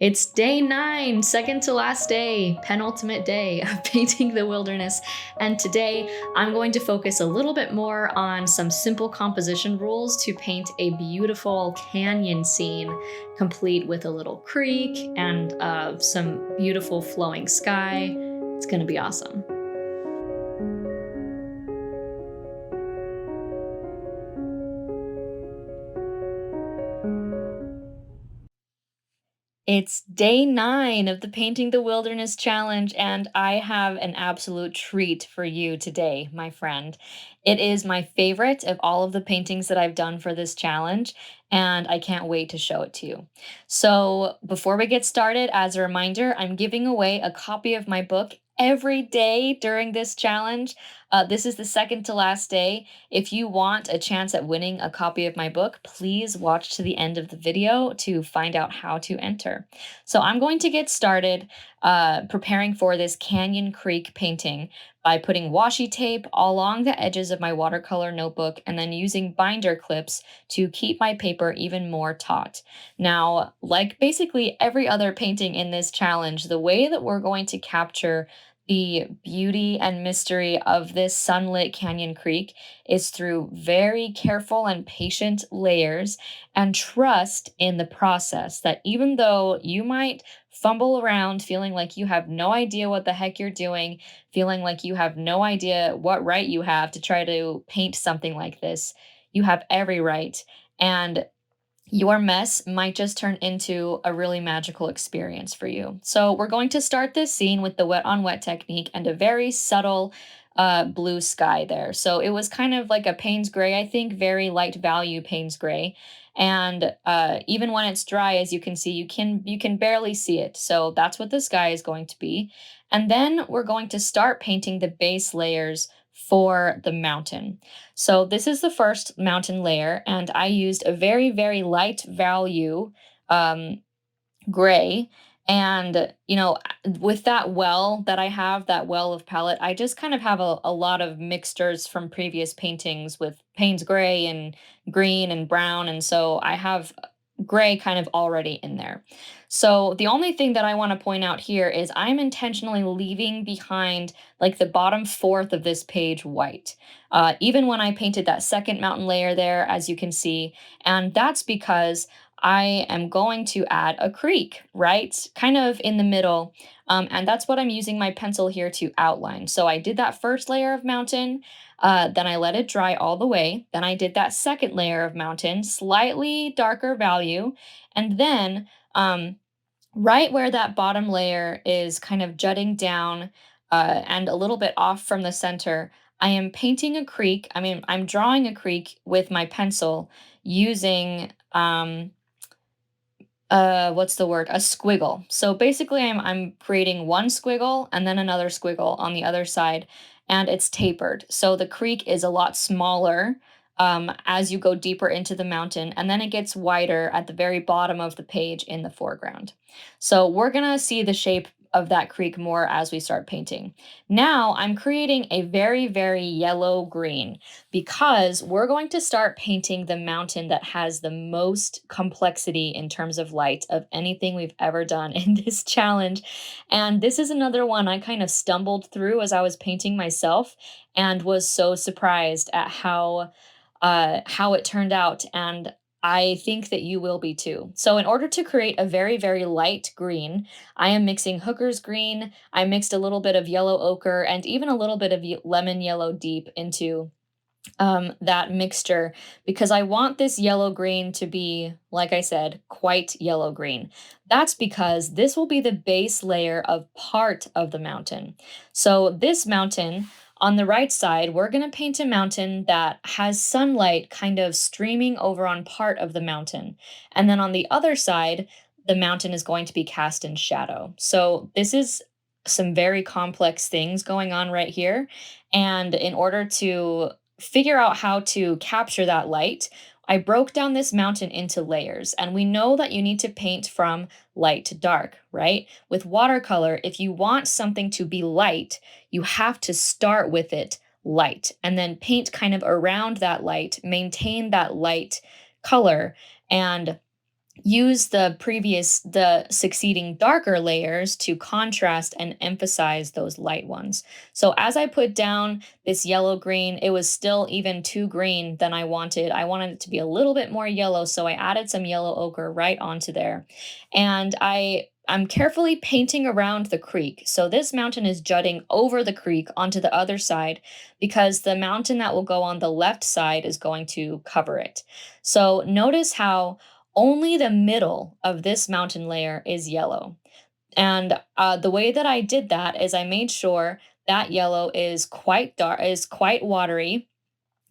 It's day 9, second to last day, penultimate day of painting the wilderness. And today I'm going to focus a little bit more on some simple composition rules to paint a beautiful canyon scene, complete with a little creek and some beautiful flowing sky. It's going to be awesome. It's day 9 of the Painting the Wilderness challenge, and I have an absolute treat for you today, my friend. It is my favorite of all of the paintings that I've done for this challenge, and I can't wait to show it to you. So, before we get started, as a reminder, I'm giving away a copy of my book every day during this challenge. This is the second to last day. If you want a chance at winning a copy of my book, please watch to the end of the video to find out how to enter. So I'm going to get started preparing for this Canyon Creek painting by putting washi tape along the edges of my watercolor notebook and then using binder clips to keep my paper even more taut. Now, like basically every other painting in this challenge, the way that we're going to capture the beauty and mystery of this sunlit canyon creek is through very careful and patient layers and trust in the process that even though you might fumble around feeling like you have no idea what the heck you're doing, feeling like you have no idea what right you have to try to paint something like this, you have every right. And your mess might just turn into a really magical experience for you. So, we're going to start this scene with the wet on wet technique and a very subtle blue sky there. So, it was kind of like a Payne's gray, I think, very light value Payne's gray. And even when it's dry, as you can see, you can barely see it. So that's what the sky is going to be. And then we're going to start painting the base layers for the mountain. So this is the first mountain layer, and I used a very, very light value um, gray. And, with that well that I have, that well of palette, I just kind of have a lot of mixtures from previous paintings with Payne's gray and green and brown. And so I have gray kind of already in there. So the only thing that I want to point out here is I'm intentionally leaving behind like the bottom fourth of this page white. Even when I painted that second mountain layer there, as you can see, and that's because I am going to add a creek, right? Kind of in the middle. And that's what I'm using my pencil here to outline. So I did that first layer of mountain, then I let it dry all the way. Then I did that second layer of mountain, slightly darker value. And then right where that bottom layer is kind of jutting down and a little bit off from the center, I am painting a creek. I mean, I'm drawing a creek with my pencil using what's the word? A squiggle. So basically I'm creating one squiggle and then another squiggle on the other side, and it's tapered. So the creek is a lot smaller as you go deeper into the mountain, and then it gets wider at the very bottom of the page in the foreground. So we're gonna see the shape of that creek more as we start painting. Now I'm creating a very, very yellow green because we're going to start painting the mountain that has the most complexity in terms of light of anything we've ever done in this challenge. And this is another one I kind of stumbled through as I was painting myself and was so surprised at how it turned out. And I think that you will be too. So, in order to create a very, very light green, I am mixing Hooker's green. I mixed a little bit of yellow ochre and even a little bit of lemon yellow deep into that mixture because I want this yellow green to be, like I said, quite yellow green. That's because this will be the base layer of part of the mountain. So, this mountain on the right side, we're going to paint a mountain that has sunlight kind of streaming over on part of the mountain. And then on the other side, the mountain is going to be cast in shadow. So, this is some very complex things going on right here. And in order to figure out how to capture that light, I broke down this mountain into layers. And we know that you need to paint from light to dark, right? With watercolor, if you want something to be light, you have to start with it light and then paint kind of around that light, maintain that light color. And use the succeeding darker layers to contrast and emphasize those light ones. So as I put down this yellow green, it was still even too green than I wanted. I wanted it to be a little bit more yellow, so I added some yellow ochre right onto there. And I'm carefully painting around the creek. So this mountain is jutting over the creek onto the other side because the mountain that will go on the left side is going to cover it. So notice how only the middle of this mountain layer is yellow. And the way that I did that is I made sure that yellow is quite dark, is quite watery,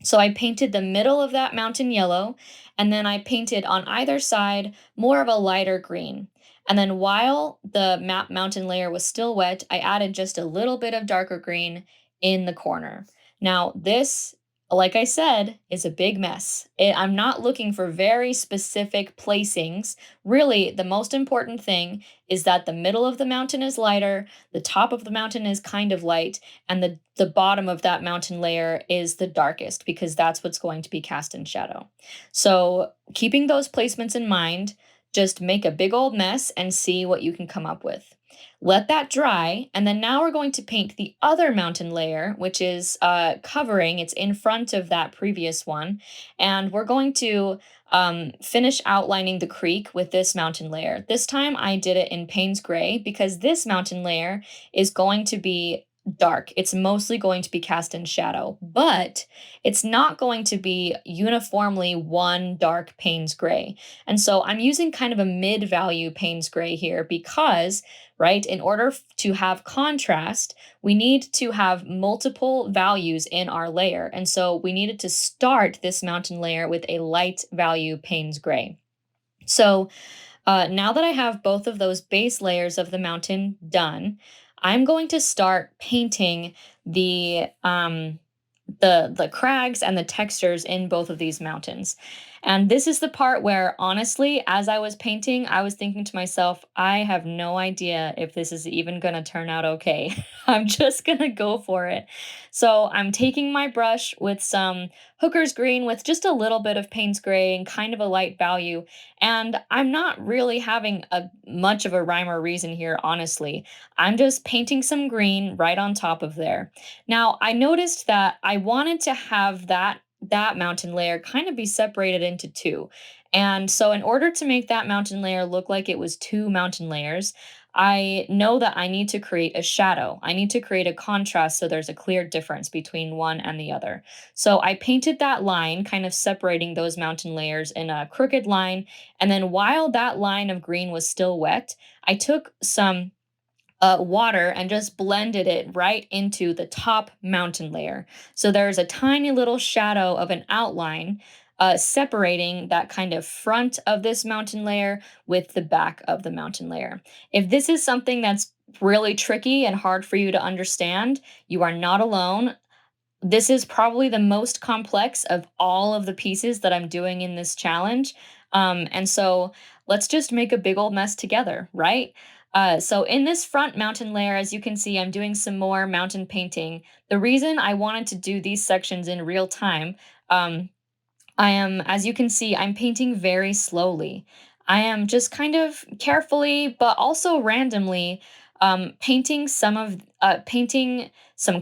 so I painted the middle of that mountain yellow, and then I painted on either side more of a lighter green. And then while the map mountain layer was still wet, I added just a little bit of darker green in the corner. Now, this, like I said, is a big mess. I'm not looking for very specific placings. Really, the most important thing is that the middle of the mountain is lighter, the top of the mountain is kind of light, and the bottom of that mountain layer is the darkest because that's what's going to be cast in shadow. So, keeping those placements in mind, just make a big old mess and see what you can come up with. Let that dry, and then now we're going to paint the other mountain layer, which is covering, it's in front of that previous one. And we're going to finish outlining the creek with this mountain layer. This time I did it in Payne's Gray because this mountain layer is going to be dark. It's mostly going to be cast in shadow, but it's not going to be uniformly one dark Payne's Gray. And so I'm using kind of a mid value Payne's Gray here because, right, in order to have contrast, we need to have multiple values in our layer. And so we needed to start this mountain layer with a light value Payne's Gray. So now that I have both of those base layers of the mountain done, I'm going to start painting the um, the crags and the textures in both of these mountains. And this is the part where honestly, as I was painting, I was thinking to myself, I have no idea if this is even going to turn out okay. I'm just going to go for it. So I'm taking my brush with some Hooker's green with just a little bit of Payne's gray and kind of a light value. And I'm not really having a much of a rhyme or reason here, honestly. I'm just painting some green right on top of there. Now, I noticed that I wanted to have that mountain layer kind of be separated into two. And so in order to make that mountain layer look like it was two mountain layers, I know that I need to create a shadow. I need to create a contrast so there's a clear difference between one and the other. So I painted that line, kind of separating those mountain layers in a crooked line. And then while that line of green was still wet, I took some water and just blended it right into the top mountain layer. So there's a tiny little shadow of an outline separating that kind of front of this mountain layer with the back of the mountain layer. If this is something that's really tricky and hard for you to understand, you are not alone. This is probably the most complex of all of the pieces that I'm doing in this challenge. And so let's just make a big old mess together, right? So in this front mountain layer, as you can see, I'm doing some more mountain painting. The reason I wanted to do these sections in real time, I am, as you can see, I'm painting very slowly. I am just kind of carefully, but also randomly, painting some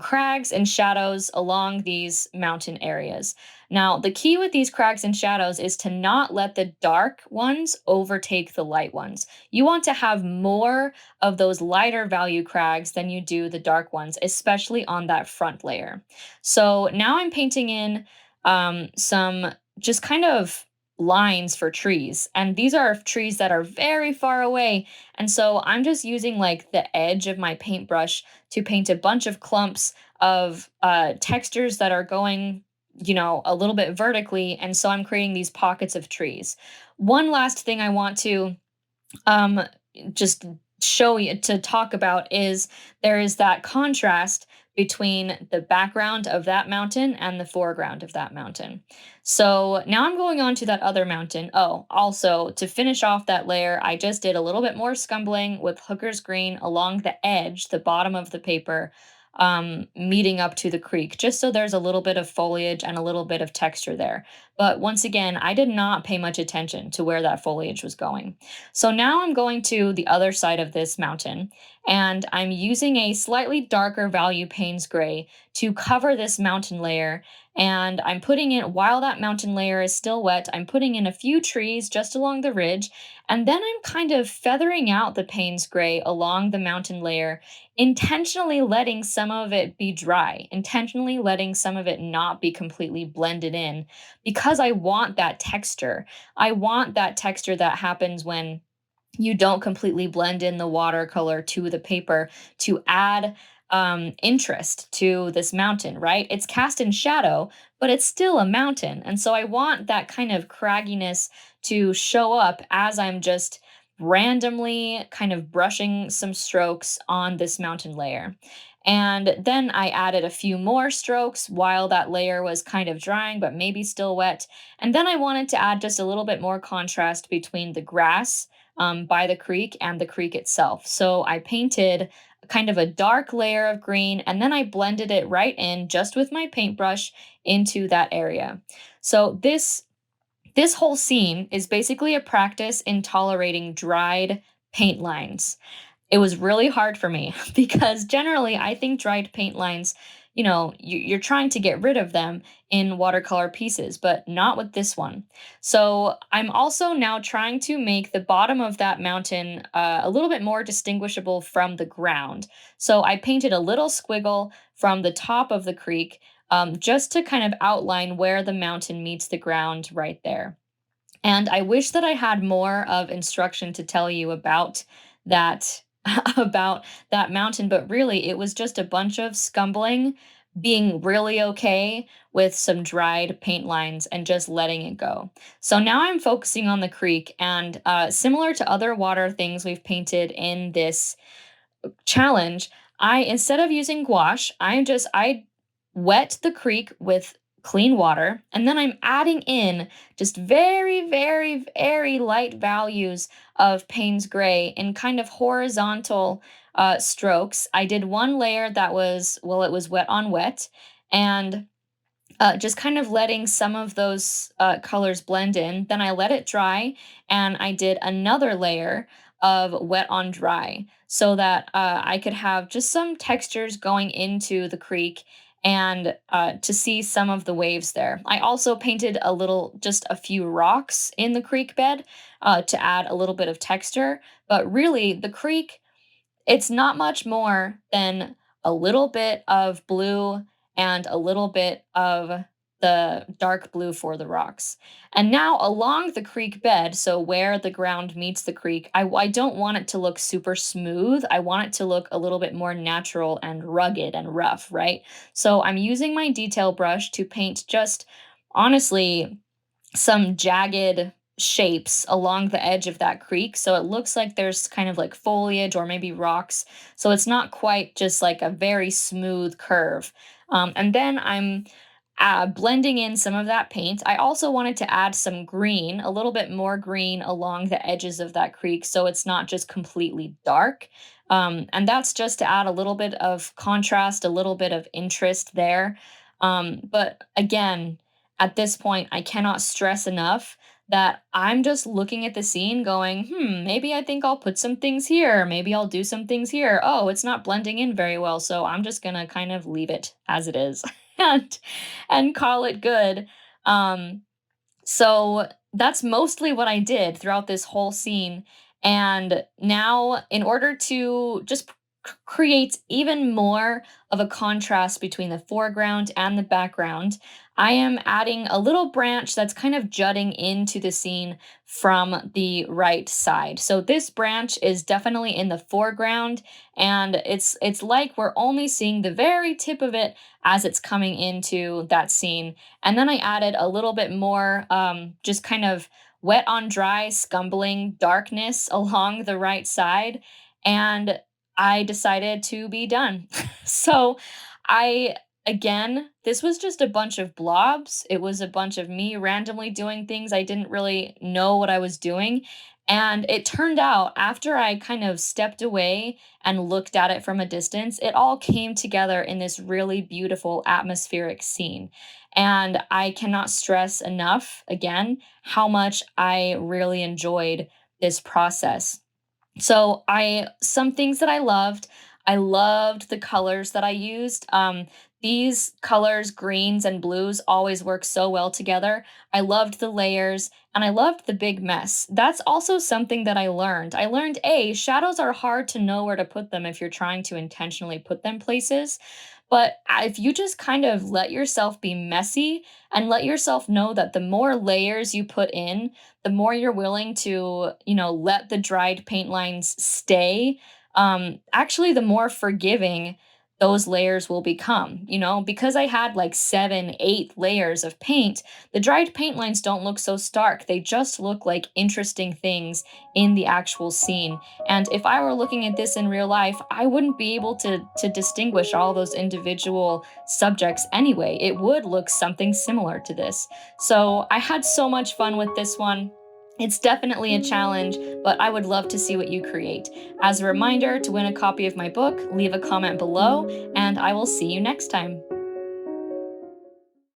crags and shadows along these mountain areas. Now, the key with these crags and shadows is to not let the dark ones overtake the light ones. You want to have more of those lighter value crags than you do the dark ones, especially on that front layer. So now I'm painting in some just kind of lines for trees. And these are trees that are very far away. And so I'm just using like the edge of my paintbrush to paint a bunch of clumps of textures that are going, a little bit vertically. And so I'm creating these pockets of trees. One last thing I want to um, just show you to talk about is there is that contrast between the background of that mountain and the foreground of that mountain. So now I'm going on to that other mountain. Oh, also to finish off that layer, I just did a little bit more scumbling with Hooker's green along the edge, the bottom of the paper, meeting up to the creek, just so there's a little bit of foliage and a little bit of texture there. But once again, I did not pay much attention to where that foliage was going. So now I'm going to the other side of this mountain, and I'm using a slightly darker value Payne's gray to cover this mountain layer. And I'm putting in, while that mountain layer is still wet, I'm putting in a few trees just along the ridge. And then I'm kind of feathering out the Payne's gray along the mountain layer, intentionally letting some of it be dry, intentionally letting some of it not be completely blended in, because I want that texture. I want that texture that happens when you don't completely blend in the watercolor to the paper to add interest to this mountain, right? It's cast in shadow, but it's still a mountain. And so I want that kind of cragginess to show up as I'm just randomly kind of brushing some strokes on this mountain layer. And then I added a few more strokes while that layer was kind of drying, but maybe still wet. And then I wanted to add just a little bit more contrast between the grass by the creek and the creek itself. So I painted kind of a dark layer of green, and then I blended it right in just with my paintbrush into that area. So this whole scene is basically a practice in tolerating dried paint lines. It was really hard for me because generally I think dried paint lines, you're trying to get rid of them in watercolor pieces, but not with this one. So I'm also now trying to make the bottom of that mountain a little bit more distinguishable from the ground. So I painted a little squiggle from the top of the creek, just to kind of outline where the mountain meets the ground right there. And I wish that I had more of instruction to tell you about that about that mountain, but really it was just a bunch of scumbling, being really okay with some dried paint lines and just letting it go. So now I'm focusing on the creek, and similar to other water things we've painted in this challenge, I instead of using gouache, I wet the creek with clean water, and then I'm adding in just very, very, very light values of Payne's gray in kind of horizontal strokes. I did one layer that was, well, it was wet on wet, and just kind of letting some of those colors blend in. Then I let it dry, and I did another layer of wet on dry so that I could have just some textures going into the creek and to see some of the waves there. I also painted just a few rocks in the creek bed to add a little bit of texture. But really, the creek, it's not much more than a little bit of blue and a little bit of the dark blue for the rocks. And now along the creek bed, so where the ground meets the creek, I don't want it to look super smooth. I want it to look a little bit more natural and rugged and rough, right? So I'm using my detail brush to paint just honestly some jagged shapes along the edge of that creek. So it looks like there's kind of like foliage or maybe rocks. So it's not quite just like a very smooth curve. And then I'm blending in some of that paint. I also wanted to add some green, a little bit more green along the edges of that creek. So it's not just completely dark. And that's just to add a little bit of contrast, a little bit of interest there. But again, at this point, I cannot stress enough that I'm just looking at the scene going, maybe I think I'll put some things here. Maybe I'll do some things here. Oh, it's not blending in very well. So I'm just going to kind of leave it as it is and, and call it good. Um, so that's mostly what I did throughout this whole scene. And now, in order to just create even more of a contrast between the foreground and the background, I am adding a little branch that's kind of jutting into the scene from the right side. So this branch is definitely in the foreground, and it's like we're only seeing the very tip of it as it's coming into that scene. And then I added a little bit more, just kind of wet on dry, scumbling darkness along the right side. And I decided to be done. So I, again, this was just a bunch of blobs. It was a bunch of me randomly doing things. I didn't really know what I was doing. And it turned out after I kind of stepped away and looked at it from a distance, it all came together in this really beautiful atmospheric scene. And I cannot stress enough, again, how much I really enjoyed this process. So some things that I loved the colors that I used. These colors, greens and blues, always work so well together. I loved the layers and I loved the big mess. That's also something that I learned. I learned shadows are hard to know where to put them if you're trying to intentionally put them places. But if you just kind of let yourself be messy and let yourself know that the more layers you put in, the more you're willing to, let the dried paint lines stay, actually, the more forgiving those layers will become. Because I had like 7, 8 layers of paint, the dried paint lines don't look so stark. They just look like interesting things in the actual scene. And if I were looking at this in real life, I wouldn't be able to distinguish all those individual subjects anyway. It would look something similar to this. So I had so much fun with this one. It's definitely a challenge, but I would love to see what you create. As a reminder, to win a copy of my book, leave a comment below, and I will see you next time.